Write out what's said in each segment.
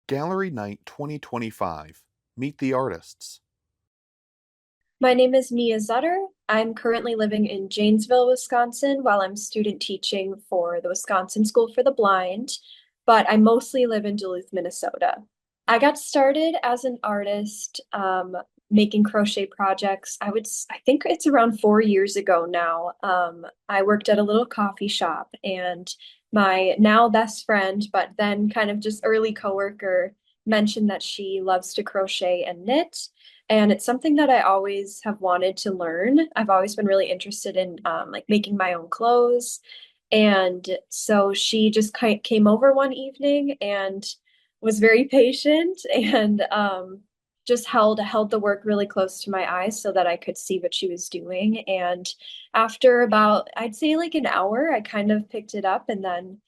Gallery Night 2025. Meet the artists. My name is Mia Zutter. I'm currently living in Janesville, Wisconsin, while I'm student teaching for the Wisconsin School for the Blind, but I mostly live in Duluth, Minnesota. I got started as an artist, making crochet projects. I think it's around 4 years ago now. I worked at a little coffee shop, and my now best friend, but then kind of just early coworker, mentioned that she loves to crochet and knit. And it's something that I always have wanted to learn. I've always been really interested in like making my own clothes. And so she just came over one evening and was very patient and just held the work really close to my eyes so that I could see what she was doing. And after about, I'd say like an hour, I kind of picked it up. And then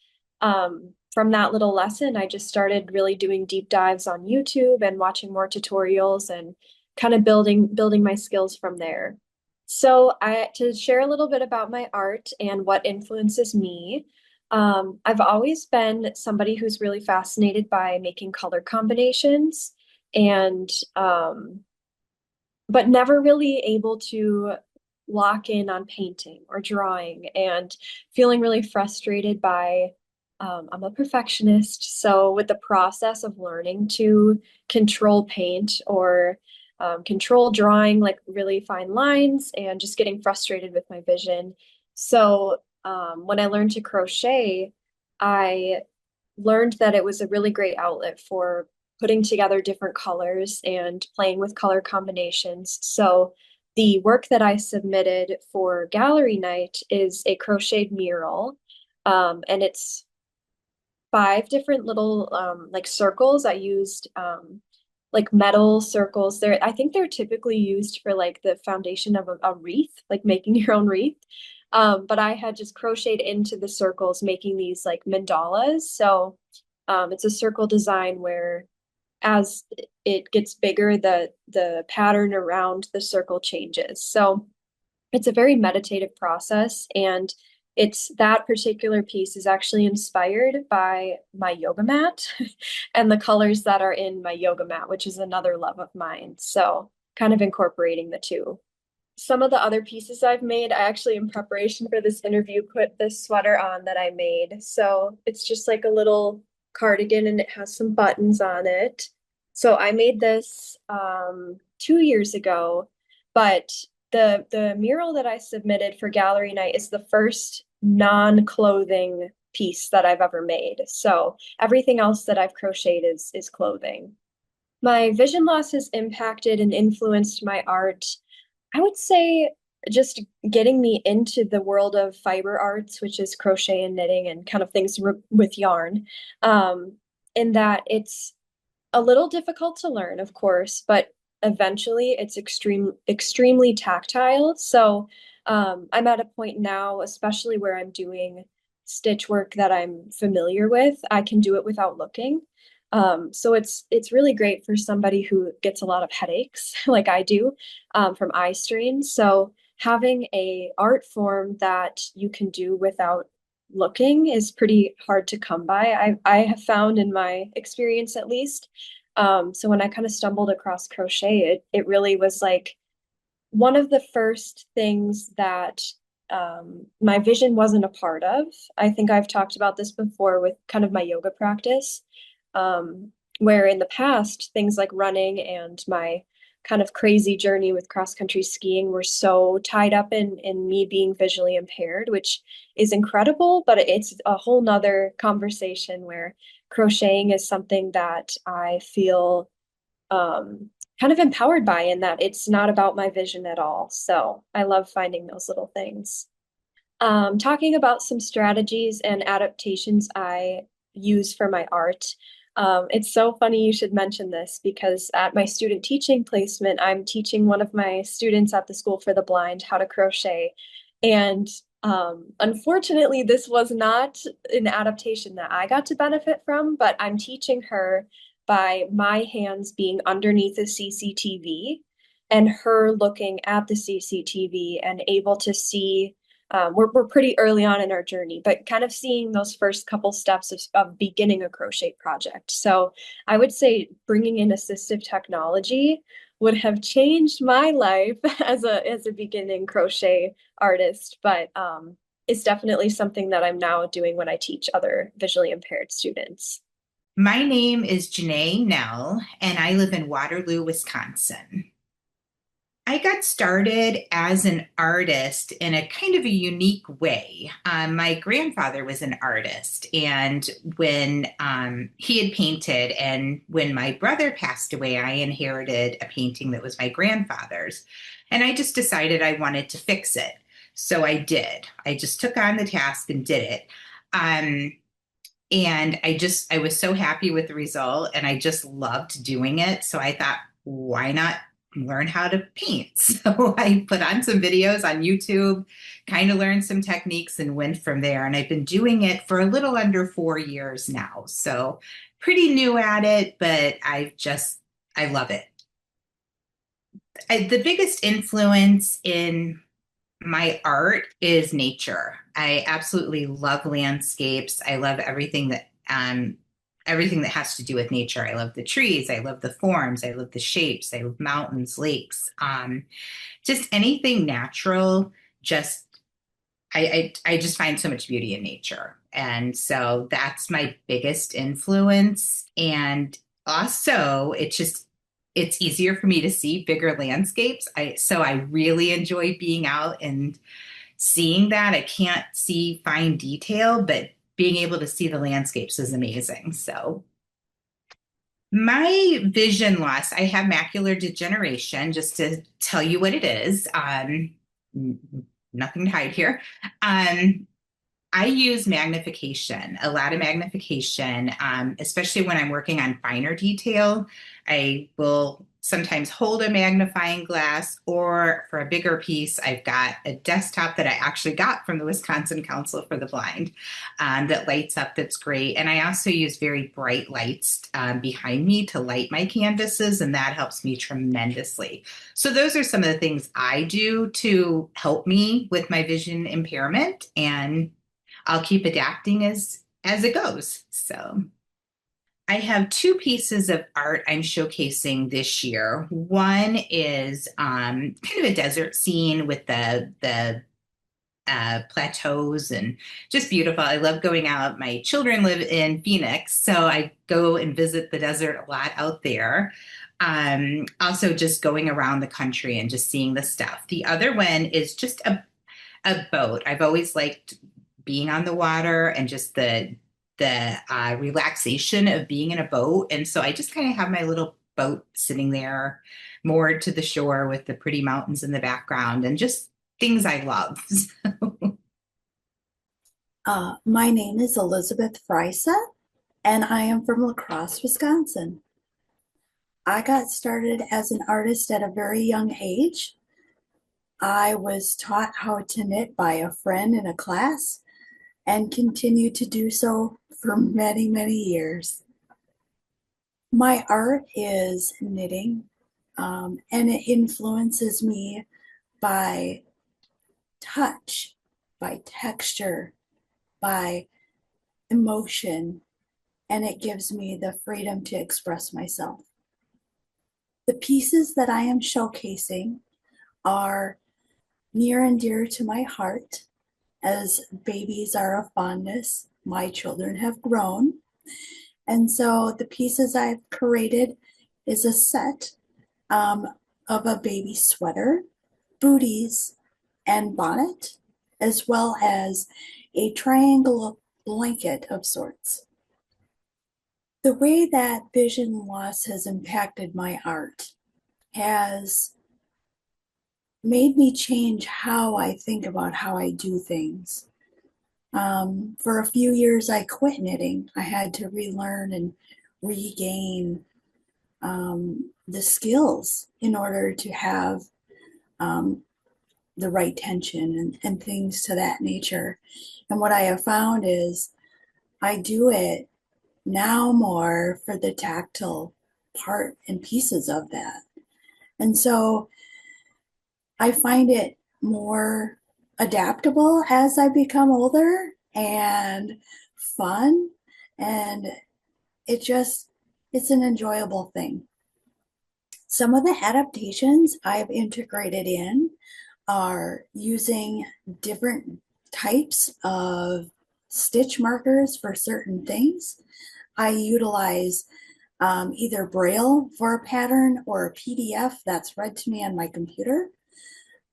from that little lesson, I just started really doing deep dives on YouTube and watching more tutorials and kind of building my skills from there. So I to share a little bit about my art and what influences me. I've always been somebody who's really fascinated by making color combinations and but never really able to lock in on painting or drawing and feeling really frustrated by I'm a perfectionist. So with the process of learning to control paint or control drawing like really fine lines and just getting frustrated with my vision. So when I learned to crochet, I learned that it was a really great outlet for putting together different colors and playing with color combinations. So the work that I submitted for gallery night is a crocheted mural. And it's five different little like circles. I used like metal circles. I think they're typically used for like the foundation of a wreath, like making your own wreath. But I had just crocheted into the circles, making these like mandalas. So it's a circle design where as it gets bigger, the pattern around the circle changes. So it's a very meditative process, and it's that particular piece is actually inspired by my yoga mat and the colors that are in my yoga mat, which is another love of mine. So kind of incorporating the two. Some of the other pieces I've made, I actually, in preparation for this interview, put this sweater on that I made. So it's just like a little cardigan and it has some buttons on it. So I made this 2 years ago, but the mural that I submitted for gallery night is the first non-clothing piece that I've ever made. So everything else that I've crocheted is clothing. My vision loss has impacted and influenced my art. I would say just getting me into the world of fiber arts, which is crochet and knitting and kind of things with yarn, um, in that it's a little difficult to learn, of course, but eventually it's extremely tactile. So I'm at a point now, especially where I'm doing stitch work that I'm familiar with, I can do it without looking. So it's really great for somebody who gets a lot of headaches, like I do, from eye strain. So having a art form that you can do without looking is pretty hard to come by. I have found in my experience at least. So when I kind of stumbled across crochet, it really was like one of the first things that my vision wasn't a part of. I think I've talked about this before with kind of my yoga practice, where in the past, things like running and my kind of crazy journey with cross country skiing were so tied up in me being visually impaired, which is incredible, but it's a whole nother conversation where crocheting is something that I feel kind of empowered by in that it's not about my vision at all. So I love finding those little things. Talking about some strategies and adaptations I use for my art. It's so funny you should mention this because at my student teaching placement, I'm teaching one of my students at the School for the Blind how to crochet. And unfortunately, this was not an adaptation that I got to benefit from, but I'm teaching her by my hands being underneath a CCTV and her looking at the CCTV and able to see we're pretty early on in our journey, but kind of seeing those first couple steps of beginning a crochet project. So I would say bringing in assistive technology would have changed my life as a beginning crochet artist, but it's definitely something that I'm now doing when I teach other visually impaired students. My name is Janae Nell, and I live in Waterloo, Wisconsin. I got started as an artist in a kind of a unique way. My grandfather was an artist, and when he had painted, and when my brother passed away, I inherited a painting that was my grandfather's. And I just decided I wanted to fix it. So I did. I just took on the task and did it. Um, and I was so happy with the result and I just loved doing it. So I thought, why not learn how to paint? So I put on some videos on YouTube, kind of learned some techniques and went from there. And I've been doing it for a little under 4 years now. So pretty new at it, but I love it. The biggest influence in my art is nature. I absolutely love landscapes. I love everything that has to do with nature. I love the trees. I love the forms. I love the shapes. I love mountains, lakes. Just anything natural. Just I just find so much beauty in nature, and so that's my biggest influence. And also, it's easier for me to see bigger landscapes. I really enjoy being out and seeing that. I can't see fine detail, but being able to see the landscapes is amazing. So my vision loss, I have macular degeneration, just to tell you what it is. Nothing to hide here. Um, I use magnification, a lot of magnification, especially when I'm working on finer detail. I will sometimes hold a magnifying glass, or for a bigger piece, I've got a desktop that I actually got from the Wisconsin Council for the Blind that lights up, that's great. And I also use very bright lights behind me to light my canvases, and that helps me tremendously. So those are some of the things I do to help me with my vision impairment, and I'll keep adapting as it goes. So I have two pieces of art I'm showcasing this year. One is kind of a desert scene with the plateaus and just beautiful. I love going out. My children live in Phoenix, so I go and visit the desert a lot out there. Also, just going around the country and just seeing the stuff. The other one is just a boat. I've always liked being on the water and just the relaxation of being in a boat. And so I just kind of have my little boat sitting there, moored to the shore with the pretty mountains in the background and just things I love. My name is Elizabeth Freisa, and I am from La Crosse, Wisconsin. I got started as an artist at a very young age. I was taught how to knit by a friend in a class and continue to do so for many, many years. My art is knitting, and it influences me by touch, by texture, by emotion, and it gives me the freedom to express myself. The pieces that I am showcasing are near and dear to my heart, as babies are of fondness. My children have grown. And so the pieces I've created is a set of a baby sweater, booties, and bonnet, as well as a triangle blanket of sorts. The way that vision loss has impacted my art has made me change how I think about how I do things. For a few years, I quit knitting. I had to relearn and regain the skills in order to have the right tension and things to that nature. And what I have found is I do it now more for the tactile part and pieces of that. And so I find it more adaptable as I become older and fun. And it just, it's an enjoyable thing. Some of the adaptations I've integrated in are using different types of stitch markers for certain things. I utilize either Braille for a pattern or a PDF that's read to me on my computer.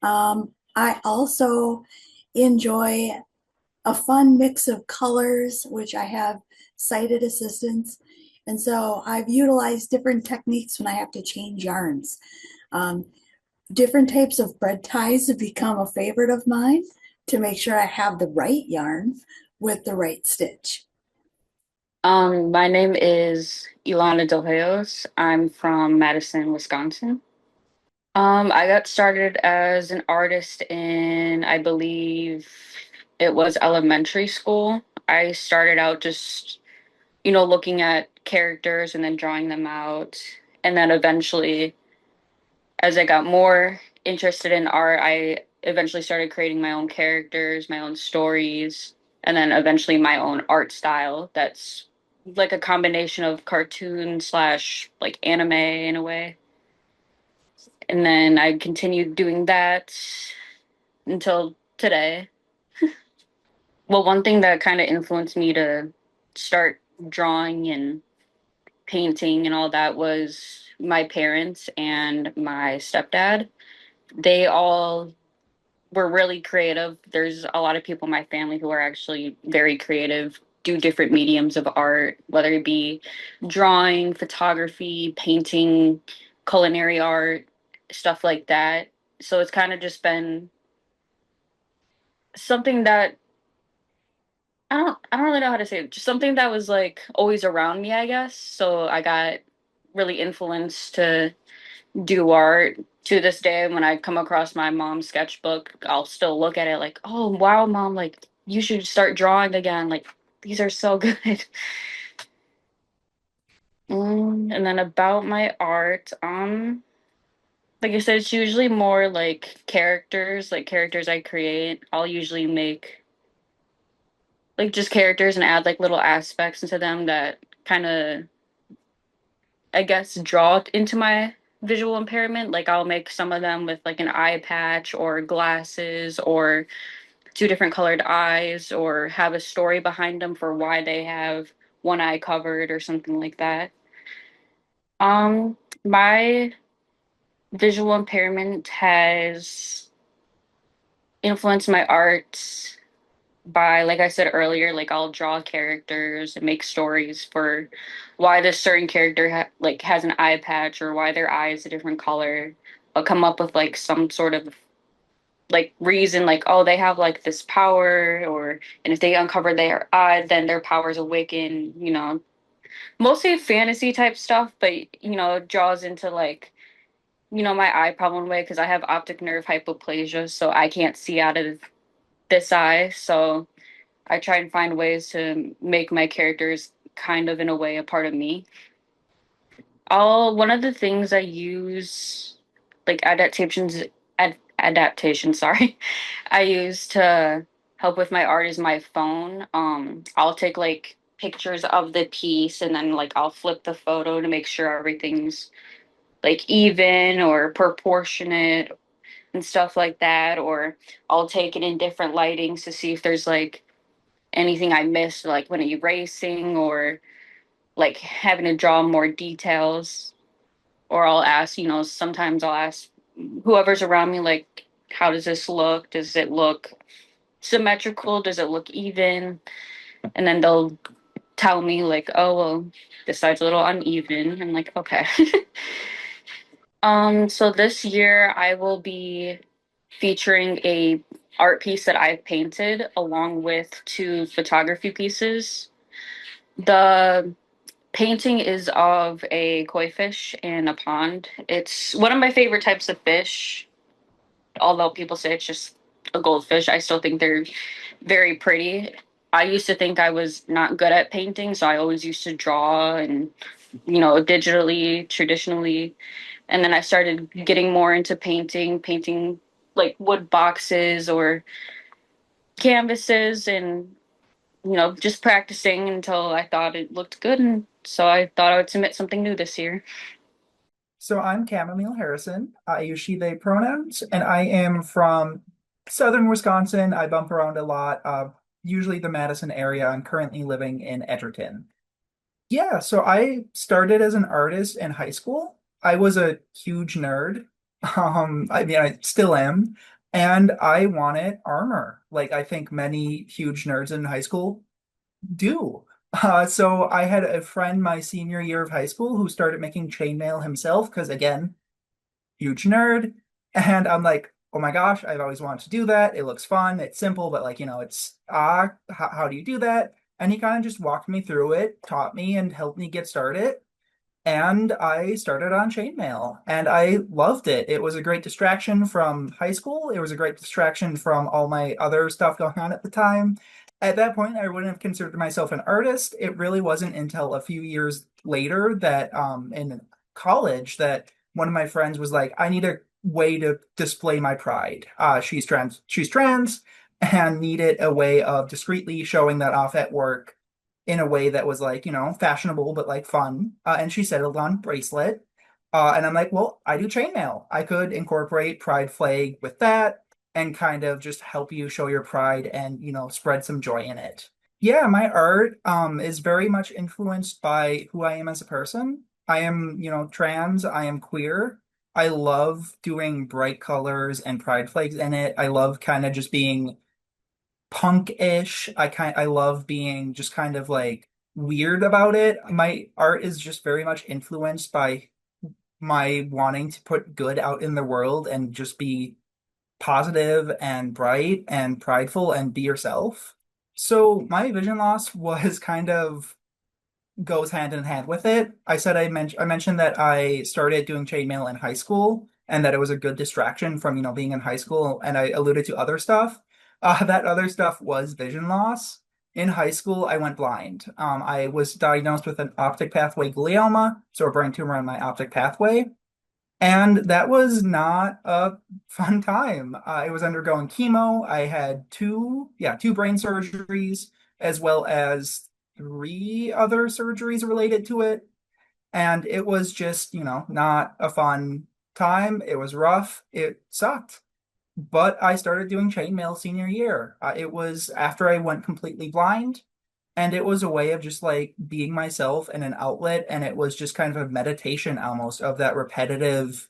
I also enjoy a fun mix of colors, which I have sighted assistance. And so I've utilized different techniques when I have to change yarns. Um, Different types of thread ties have become a favorite of mine to make sure I have the right yarn with the right stitch. My name is Ilana Delheos. I'm from Madison, Wisconsin. I got started as an artist in, I believe it was elementary school. I started out just, looking at characters and then drawing them out. And then eventually, as I got more interested in art, I eventually started creating my own characters, my own stories, and then eventually my own art style that's like a combination of cartoon slash like anime in a way. And then I continued doing that until today. Well, one thing that kind of influenced me to start drawing and painting and all that was my parents and my stepdad. They all were really creative. There's a lot of people in my family who are actually very creative, do different mediums of art, whether it be drawing, photography, painting, culinary art, stuff like that. So it's kind of just been something that I don't really know how to say it. Just something that was like always around me, I guess. So I got really influenced to do art. To this day, when I come across my mom's sketchbook, I'll still look at it like, oh wow, mom, like you should start drawing again. Like these are so good. And then about my art, like I said, it's usually more like characters I create. I'll usually make like just characters and add like little aspects into them that kind of, I guess, draw into my visual impairment. Like I'll make some of them with like an eye patch or glasses or two different colored eyes or have a story behind them for why they have one eye covered or something like that. My visual impairment has influenced my art by, like I said earlier, like I'll draw characters and make stories for why this certain character like has an eye patch or why their eye is a different color. I'll come up with like some sort of like reason, like oh they have like this power, or and if they uncover their eye, then their powers awaken. Mostly fantasy type stuff, but it draws into like my eye problem way because I have optic nerve hypoplasia, so I can't see out of this eye. So I try and find ways to make my characters kind of in a way a part of me. One of the things I use, like adaptations, sorry, I use to help with my art is my phone. I'll take like pictures of the piece and then like I'll flip the photo to make sure everything's like even or proportionate and stuff like that. Or I'll take it in different lightings to see if there's like anything I missed, like when erasing or like having to draw more details. Or I'll ask, sometimes I'll ask whoever's around me, like, how does this look? Does it look symmetrical? Does it look even? And then they'll tell me, like, oh, well, this side's a little uneven. I'm like, okay. So this year I will be featuring a art piece that I've painted along with two photography pieces. The painting is of a koi fish in a pond. It's one of my favorite types of fish, although people say it's just a goldfish. I still think they're very pretty. I used to think I was not good at painting, so I always used to draw and, digitally, traditionally. And then I started getting more into painting like wood boxes or canvases and just practicing until I thought it looked good, and so I thought I would submit something new this year. So I'm Chamomile Harrison. I use she, they pronouns, and I am from southern Wisconsin. I bump around a lot, usually the Madison area. I'm currently living in Edgerton. Yeah, so I started as an artist in high school. I was a huge nerd. I mean, I still am. And I wanted armor, like I think many huge nerds in high school do. So I had a friend my senior year of high school who started making chainmail himself because, again, huge nerd. And I'm like, oh my gosh, I've always wanted to do that. It looks fun. It's simple, but like, it's how do you do that? And he kind of just walked me through it, taught me, and helped me get started. And I started on chainmail and I loved it. It was a great distraction from high school. It was a great distraction from all my other stuff going on at the time. At that point, I wouldn't have considered myself an artist. It really wasn't until a few years later that in college that one of my friends was like, I need a way to display my pride. She's trans and needed a way of discreetly showing that off at work in a way that was like, fashionable but like fun. And she settled on bracelet. And I'm like, well, I do chainmail. I could incorporate pride flag with that and kind of just help you show your pride and, spread some joy in it. Yeah, my art is very much influenced by who I am as a person. I am, trans, I am queer. I love doing bright colors and pride flags in it. I love kind of just being punk-ish. I love being just kind of like weird about it. My art is just very much influenced by my wanting to put good out in the world and just be positive and bright and prideful and be yourself. So my vision loss was kind of goes hand in hand with it. I mentioned that I started doing chainmail in high school and that it was a good distraction from, being in high school, and I alluded to other stuff. That other stuff was vision loss. In high school, I went blind. I was diagnosed with an optic pathway glioma, so a brain tumor on my optic pathway. And that was not a fun time. I was undergoing chemo. I had two brain surgeries, as well as three other surgeries related to it. And it was just, not a fun time. It was rough. It sucked. But I started doing chainmail senior year. It was after I went completely blind. And it was a way of just like being myself and an outlet. And it was just kind of a meditation almost of that repetitive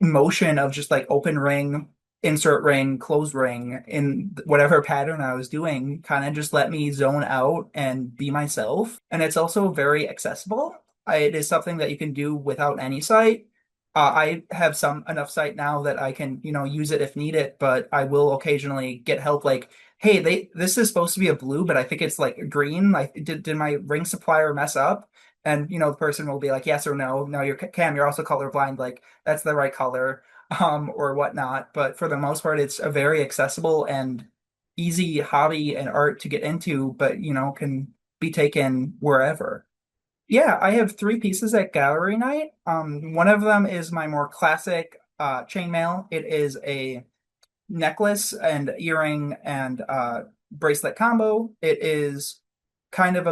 motion of just like open ring, insert ring, close ring in whatever pattern I was doing, kind of just let me zone out and be myself. And it's also very accessible. It is something that you can do without any sight. I have some enough sight now that I can, use it if needed, but I will occasionally get help like, hey, this is supposed to be a blue, but I think it's like green. Like, did my ring supplier mess up? And the person will be like, yes or no. No, you're Cam, you're also colorblind. Like, that's the right color, or whatnot. But for the most part, it's a very accessible and easy hobby and art to get into, but can be taken wherever. Yeah, I have three pieces at gallery night. One of them is my more classic chainmail. It is a necklace and earring and bracelet combo. It is kind of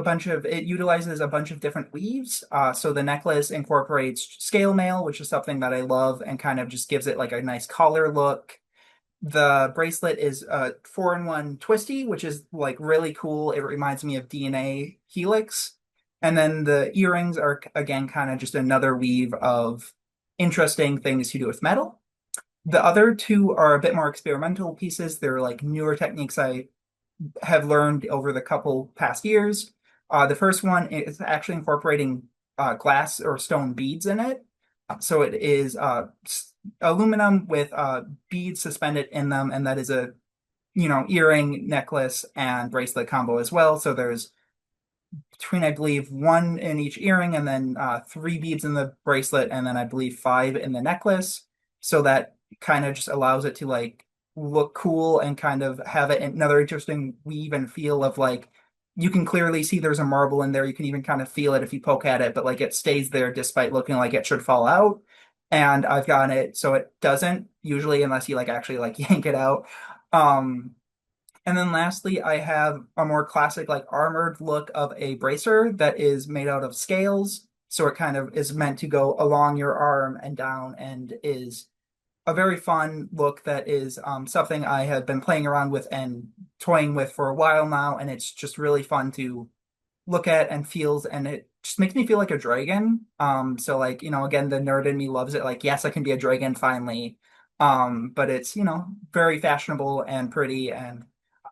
it utilizes a bunch of different weaves. So the necklace incorporates scale mail, which is something that I love and kind of just gives it like a nice collar look. The bracelet is a 4-in-1 twisty, which is like really cool. It reminds me of DNA helix. And then the earrings are again kind of just another weave of interesting things to do with metal. The other two are a bit more experimental pieces. They're like newer techniques I have learned over the couple past years. The first one is actually incorporating glass or stone beads in it. So it is aluminum with beads suspended in them, and that is a earring, necklace, and bracelet combo as well. So there's between, I believe, one in each earring and then three beads in the bracelet, and then I believe five in the necklace. So that kind of just allows it to like look cool and kind of have it another interesting weave and feel of like you can clearly see there's a marble in there. You can even kind of feel it if you poke at it, but like it stays there despite looking like it should fall out. And I've gotten it so it doesn't usually unless you like actually like yank it out. Um, And then lastly, I have a more classic, like armored look of a bracer that is made out of scales. So it kind of is meant to go along your arm and down and is a very fun look that is something I have been playing around with and toying with for a while now. And it's just really fun to look at and feels, and it just makes me feel like a dragon. So like, again, the nerd in me loves it. Like, yes, I can be a dragon finally. But it's, very fashionable and pretty, and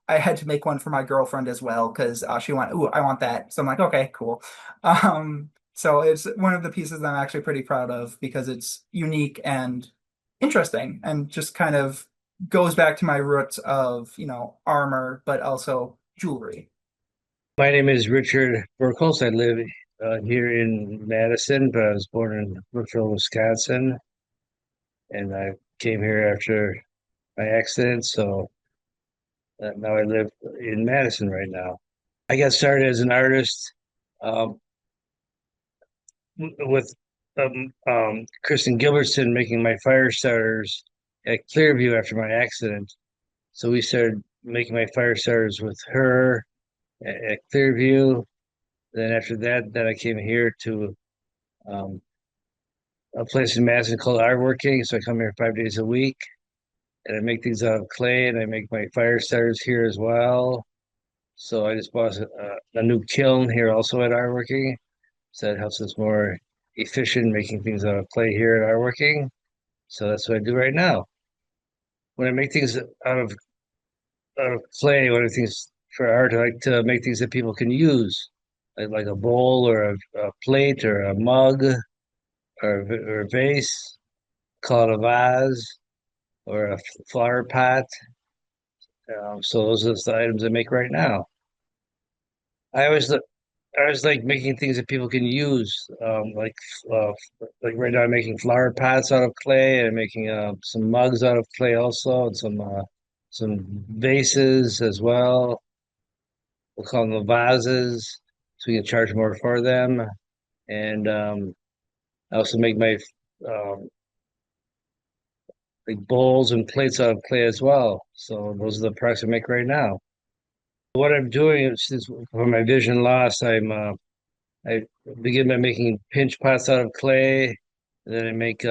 I had to make one for my girlfriend as well because she went, "Ooh, I want that." So I'm like, "Okay, cool." So it's one of the pieces that I'm actually pretty proud of because it's unique and interesting and just kind of goes back to my roots of, armor, but also jewelry. My name is Richard Burkholz. I live here in Madison, but I was born in Brookville, Wisconsin, and I came here after my accident. So now I live in Madison right now. I got started as an artist um, with Kristen Gilbertson making my fire starters at Clearview after my accident. So we started making my fire starters with her at Clearview. Then after that, then I came here to um, a place in Madison called Art Working. So I come here 5 days a week and I make things out of clay and I make my fire starters here as well. So I just bought a new kiln here also at Art Working. So that helps us more efficient making things out of clay here at Art Working. So that's what I do right now. When I make things out of clay, when I things for art, I like to make things that people can use, like a bowl or a plate or a mug or a vase, call it a vase or a flower pot. So those are the items I make right now. I always look, I always like making things that people can use. Uh, like right now, I'm making flower pots out of clay. I'm making some mugs out of clay also, and some vases as well. We'll call them the vases, so we can charge more for them. And I also make my um, like bowls and plates out of clay as well. So those are the products I make right now. What I'm doing is since for my vision loss, I begin by making pinch pots out of clay, and then I make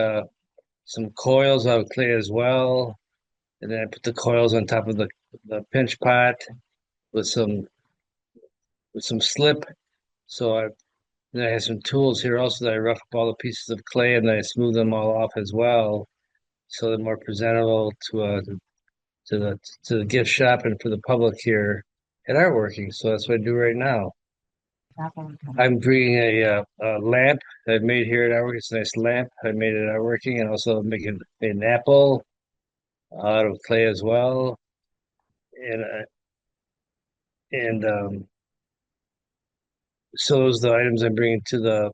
some coils out of clay as well, and then I put the coils on top of the pinch pot with some slip. So then I have some tools here also that I rough up all the pieces of clay and then I smooth them all off as well, so they're more presentable to the gift shop and for the public here at Artworking. So that's what I do right now. I'm bringing a lamp that I made here at Artworking. It's a nice lamp I made at Artworking, and also made an apple out of clay as well. And so those are the items I'm bringing to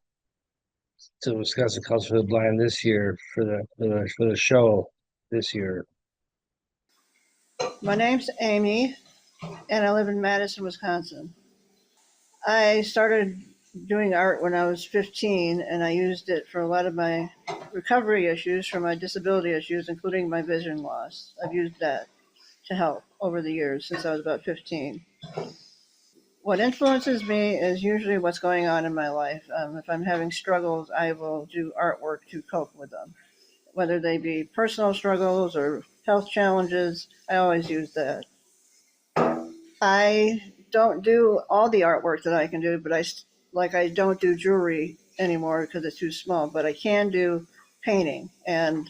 Wisconsin Council for the Blind this year for the show this year. My name's Amy, and I live in Madison, Wisconsin. I started doing art when I was 15, and I used it for a lot of my recovery issues from my disability issues, including my vision loss. I've used that to help over the years since I was about 15. What influences me is usually what's going on in my life. If I'm having struggles, I will do artwork to cope with them, whether they be personal struggles or health challenges. I always use that. I don't do all the artwork that I can do, but I don't do jewelry anymore because it's too small. But I can do painting, and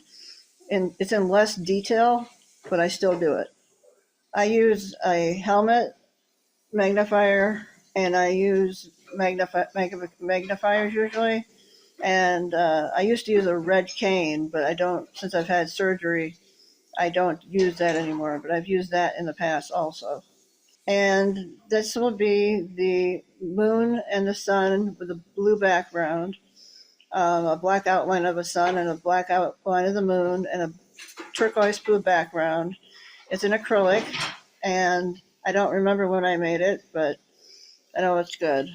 it's in less detail, but I still do it. I use a helmet magnifier, and I use magnifiers usually. And I used to use a red cane, but I don't. Since I've had surgery, I don't use that anymore. But I've used that in the past also. And this will be the moon and the sun with a blue background, a black outline of a sun and a black outline of the moon, and a turquoise blue background. It's an acrylic, and I don't remember when I made it, but I know it's good.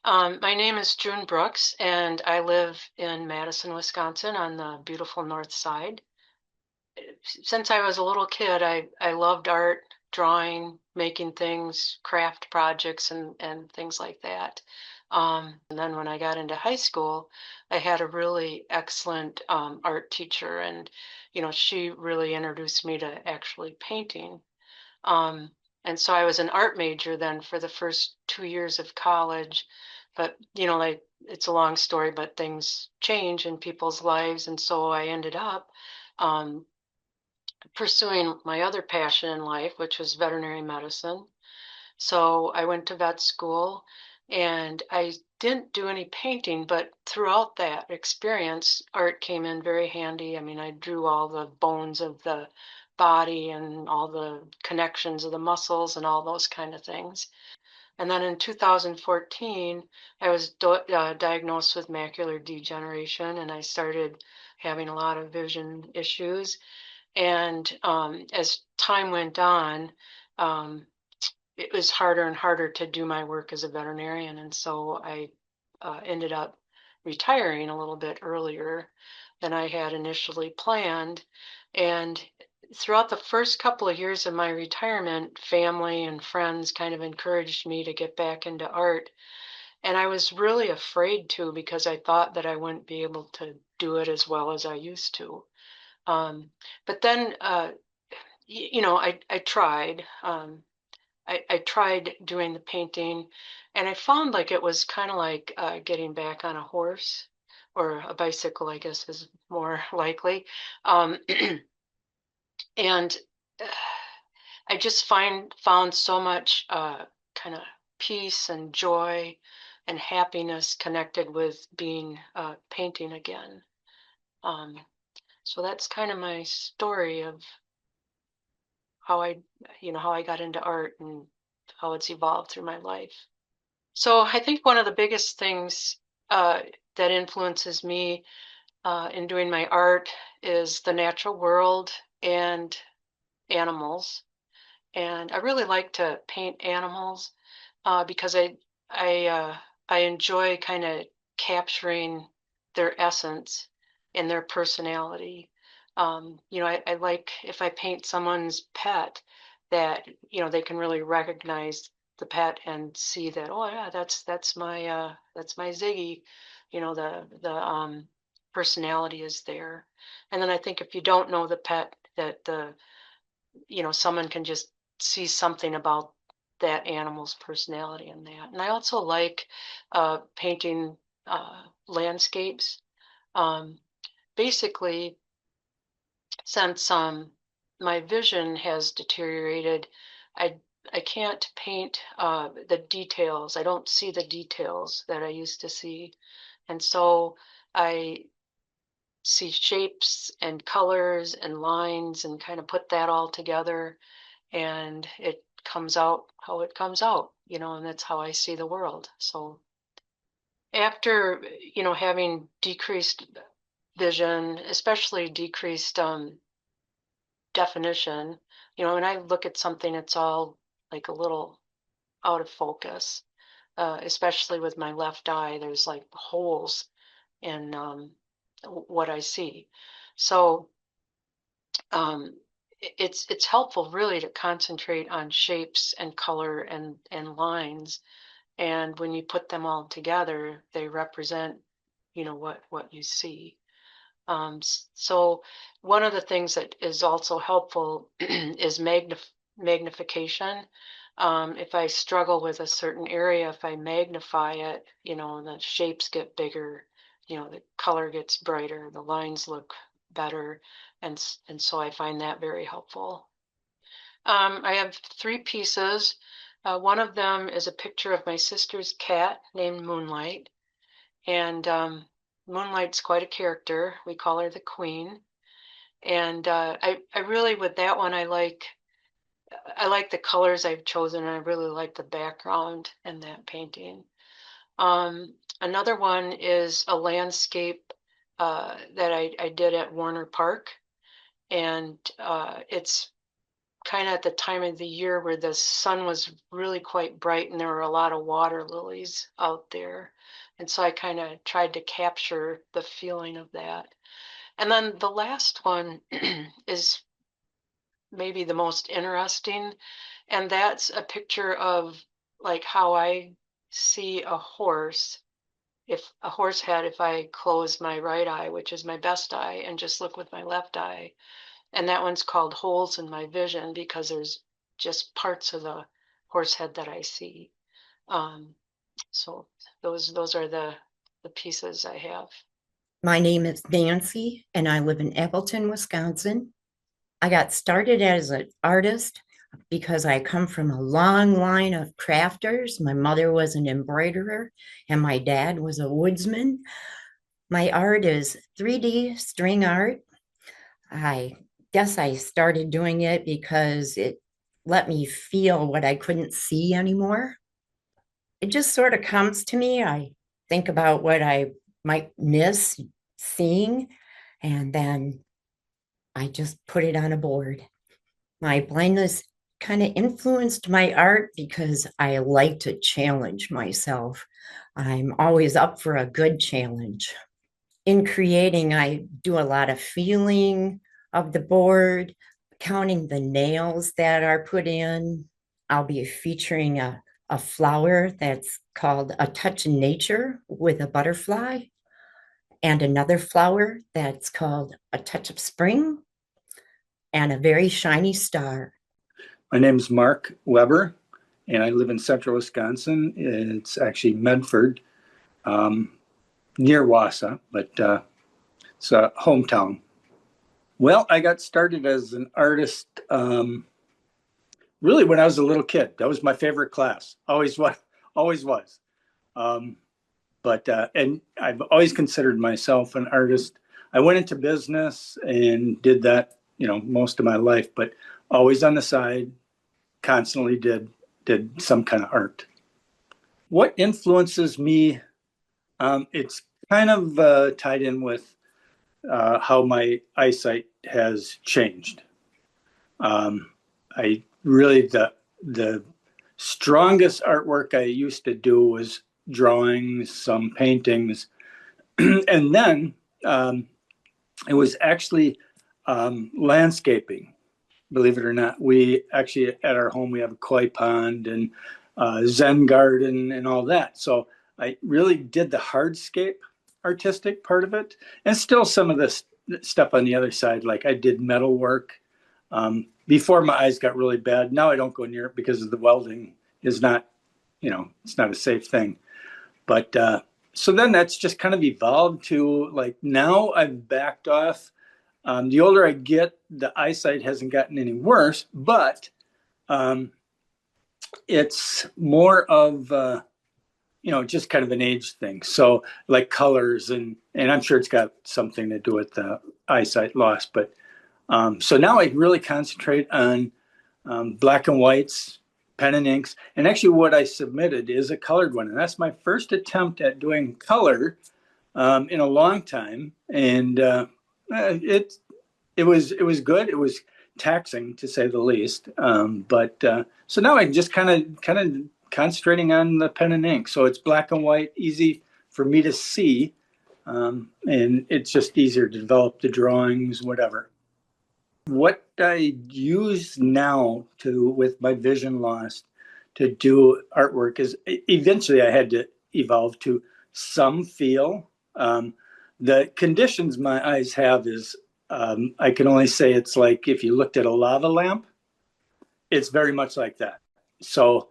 My name is June Brooks, and I live in Madison, Wisconsin on the beautiful north side. Since I was a little kid, I loved art. drawing, making things, craft projects, and things like that. And then when I got into high school, I had a really excellent art teacher, and she really introduced me to actually painting. Um, and so I was an art major then for the first 2 years of college. But, like it's a long story, but things change in people's lives. And so I ended up um, pursuing my other passion in life, which was veterinary medicine. So I went to vet school and I didn't do any painting, but throughout that experience, art came in very handy. I mean, I drew all the bones of the body and all the connections of the muscles and all those kind of things. And then in 2014, I was diagnosed with macular degeneration and I started having a lot of vision issues. And as time went on, um, it was harder and harder to do my work as a veterinarian. And so I ended up retiring a little bit earlier than I had initially planned. And throughout the first couple of years of my retirement, family and friends kind of encouraged me to get back into art. And I was really afraid to because I thought that I wouldn't be able to do it as well as I used to. Um, but then, I tried. I tried doing the painting, and I found like it was kind of like getting back on a horse or a bicycle, I guess is more likely. Um, and uh, I just found so much kind of peace and joy and happiness connected with being painting again. Um, so that's kind of my story of how I got into art and how it's evolved through my life. So I think one of the biggest things uh, that influences me in doing my art is the natural world and animals. And I really like to paint animals because I uh, I enjoy kind of capturing their essence and their personality. I like if I paint someone's pet that they can really recognize the pet and see that, oh yeah, that's my Ziggy. The personality is there. And then I think if you don't know the pet, that someone can just see something about that animal's personality in that. And I also like painting landscapes. Um, Basically, since my vision has deteriorated, I I can't paint the details. I don't see the details that I used to see, and so I see shapes and colors and lines and kind of put that all together and it comes out how it comes out, and that's how I see the world. So after, having decreased vision, especially decreased definition, when I look at something, it's all like a little out of focus, especially with my left eye, there's like holes in what I see. So um, it's helpful really to concentrate on shapes and color and lines. And when you put them all together, they represent, what you see. So one of the things that is also helpful is magnification. If I struggle with a certain area, if I magnify it, the shapes get bigger, the color gets brighter, the lines look better, and so I find that very helpful. I have three pieces. One of them is a picture of my sister's cat named Moonlight, and Moonlight's quite a character. We call her the Queen. And I really, with that one, I like the colors I've chosen, and I really like the background in that painting. Another one is a landscape that I did at Warner Park, and it's kind of at the time of the year where the sun was really quite bright and there were a lot of water lilies out there. And so I kind of tried to capture the feeling of that. And then the last one is maybe the most interesting. And that's a picture of like how I see a horse. If a horse head, if I close my right eye, which is my best eye, and just look with my left eye. And that one's called holes in my vision because there's just parts of the horse head that I see. Um, so those are the pieces I have. My name is Nancy, and I live in Appleton, Wisconsin. I got started as an artist because I come from a long line of crafters. My mother was an embroiderer, and my dad was a woodsman. My art is 3D string art. I guess I started doing it because it let me feel what I couldn't see anymore. It just sort of comes to me. I think about what I might miss seeing, and then I just put it on a board. My blindness kind of influenced my art because I like to challenge myself. I'm always up for a good challenge. In creating, I do a lot of feeling of the board, counting the nails that are put in. I'll be featuring a flower that's called A Touch of Nature with a butterfly, and another flower that's called A Touch of Spring, and a very shiny star. My name is Mark Weber, and I live in central Wisconsin. It's actually Medford, near Wausau, but it's a hometown. Well, I got started as an artist really when I was a little kid. That was my favorite class. Always was. Always was. And I've always considered myself an artist. I went into business and did that, most of my life, but always on the side, constantly did some kind of art. What influences me? It's kind of tied in with how my eyesight has changed. I really the strongest artwork I used to do was drawings, some paintings, and then it was actually landscaping. Believe it or not, we actually at our home we have a koi pond and Zen garden and all that. So I really did the hardscape artistic part of it, and still some of this stuff on the other side. Like I did metal work before my eyes got really bad. Now I don't go near it because of the welding is not, it's not a safe thing. But so then that's just kind of evolved to like now I've backed off. The older I get, the eyesight hasn't gotten any worse, but it's more of just kind of an age thing. So like colors and I'm sure it's got something to do with the eyesight loss. But so now I really concentrate on black and whites, pen and inks, and actually what I submitted is a colored one, and that's my first attempt at doing color in a long time, and it was good. It was taxing to say the least. But so now I'm just kind of concentrating on the pen and ink. So it's black and white, easy for me to see, and it's just easier to develop the drawings, whatever. What I use now with my vision loss to do artwork is eventually I had to evolve to some feel. The conditions my eyes have is I can only say it's like if you looked at a lava lamp, it's very much like that. So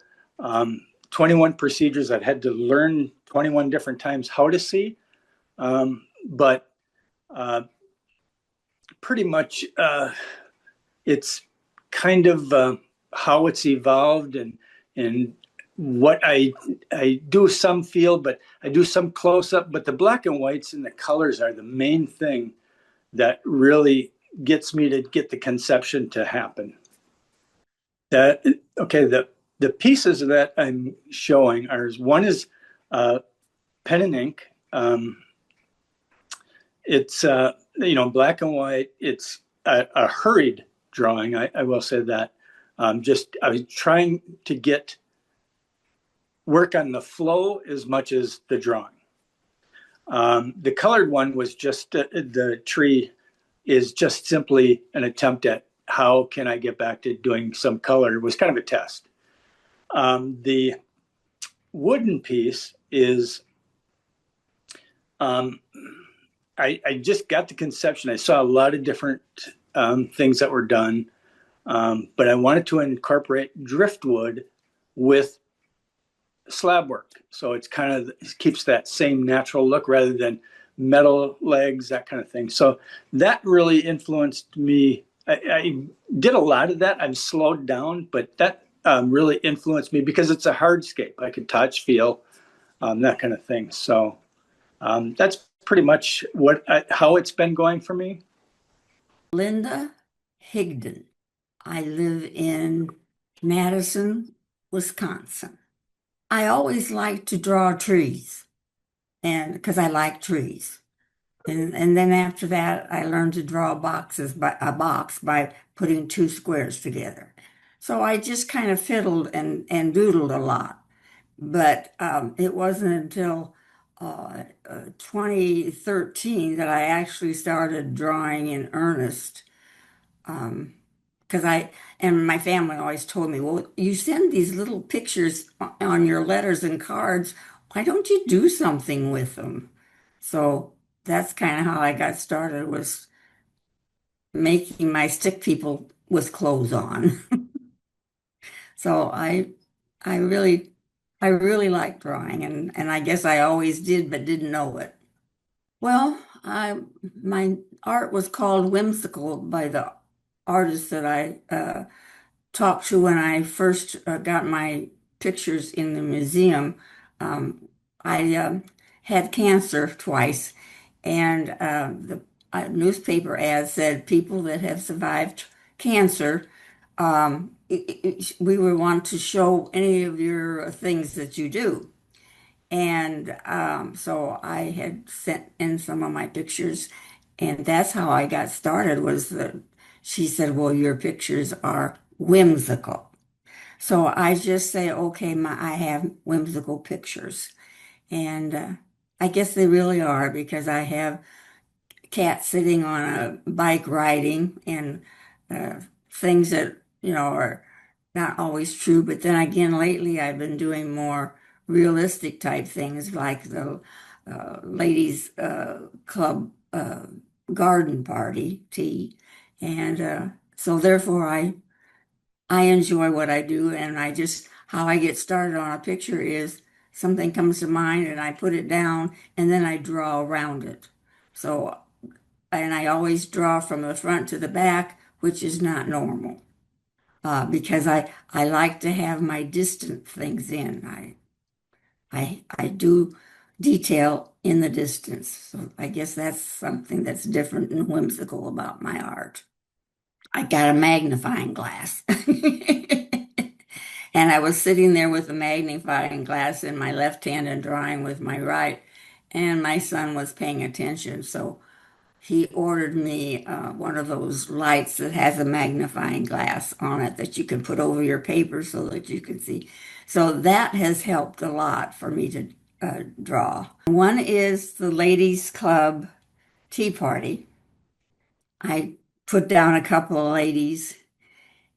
21 procedures I've had to learn 21 different times how to see, but pretty much it's kind of how it's evolved and what I do some feel, but I do some close up, but the black and whites and the colors are the main thing that really gets me to get the conception to happen. The pieces that I'm showing are, one is pen and ink. It's black and white. It's a hurried drawing. I will say that. I was trying to work on the flow as much as the drawing. The colored one was just the tree is just simply an attempt at how can I get back to doing some color? It was kind of a test. The wooden piece is, um, I just got the conception. I saw a lot of different things that were done, but I wanted to incorporate driftwood with slab work. So it's kind of it keeps that same natural look rather than metal legs, that kind of thing. So that really influenced me. I did a lot of that. I've slowed down, but that really influenced me because it's a hardscape. I could touch, feel, that kind of thing. So that's pretty much how it's been going for me. Linda Higdon. I live in Madison, Wisconsin. I always like to draw trees, and because I like trees. And then after that, I learned to draw boxes by a box by putting two squares together. So I just kind of fiddled and doodled a lot. But it wasn't until 2013 that I actually started drawing in earnest. Because and my family always told me, well, you send these little pictures on your letters and cards. Why don't you do something with them? So that's kind of how I got started, was making my stick people with clothes on. So I really like drawing, and I guess I always did, but didn't know it. Well, my art was called whimsical by the artist that I talked to when I first got my pictures in the museum. I had cancer twice, and the newspaper ad said people that have survived cancer, we would want to show any of your things that you do. And so I had sent in some of my pictures, and that's how I got started. Was that she said, "Well, your pictures are whimsical." So I just say, "Okay, I have whimsical pictures," and I guess they really are, because I have cat sitting on a bike riding, and uh, things that, are not always true. But then again, lately I've been doing more realistic type things, like the ladies club garden party tea. And so therefore I enjoy what I do, and how I get started on a picture is something comes to mind and I put it down and then I draw around it. So, and I always draw from the front to the back, which is not normal, because I like to have my distant things in. I do detail in the distance. So I guess that's something that's different and whimsical about my art. I got a magnifying glass. And I was sitting there with a magnifying glass in my left hand and drawing with my right. And my son was paying attention. So he ordered me one of those lights that has a magnifying glass on it that you can put over your paper so that you can see. So that has helped a lot for me to draw. One is the Ladies Club Tea Party. I put down a couple of ladies,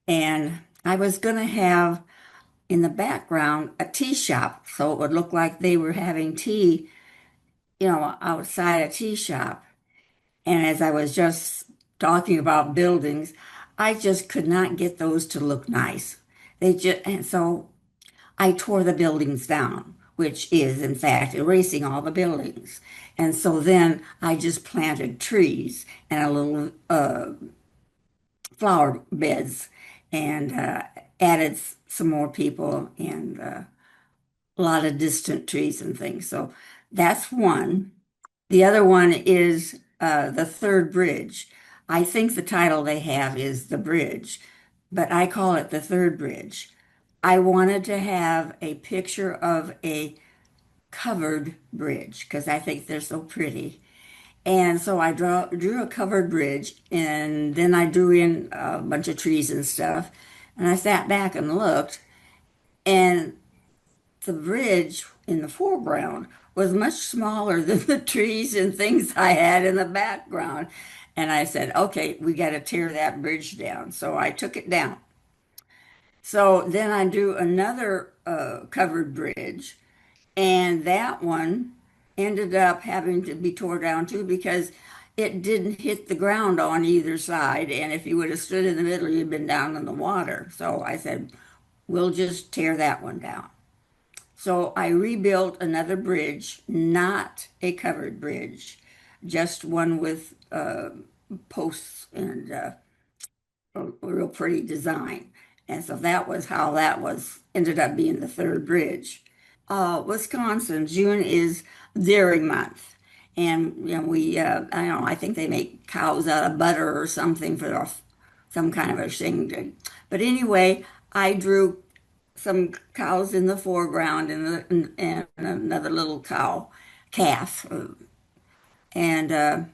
and I was going to have in the background a tea shop, so it would look like they were having tea, outside a tea shop. And as I was just talking about buildings, I just could not get those to look nice. And so I tore the buildings down, which is in fact erasing all the buildings. And so then I just planted trees and a little flower beds, and added some more people, and a lot of distant trees and things. So that's one. The other one is the third bridge. I think the title they have is The Bridge, but I call it the third bridge. I wanted to have a picture of a covered bridge because I think they're so pretty. And so I drew a covered bridge, and then I drew in a bunch of trees and stuff. And I sat back and looked, and the bridge in the foreground was much smaller than the trees and things I had in the background. And I said, okay, we got to tear that bridge down. So I took it down. So then I drew another covered bridge, and that one ended up having to be tore down too because it didn't hit the ground on either side. And if you would have stood in the middle, you'd been down in the water. So I said, we'll just tear that one down. So I rebuilt another bridge, not a covered bridge, just one with posts and a real pretty design. And so that was how that was ended up being the third bridge. Wisconsin, June is dairy month. And we, I don't know, I think they make cows out of butter or something for some kind of a thing. But anyway, I drew some cows in the foreground and another little calf, and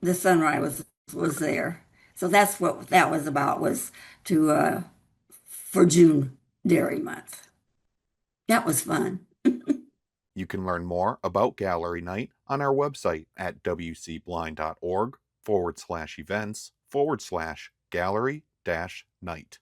the sunrise was there. So that's what that was about, was to for June Dairy Month. That was fun. You can learn more about Gallery Night on our website at wcblind.org/events/gallery-night.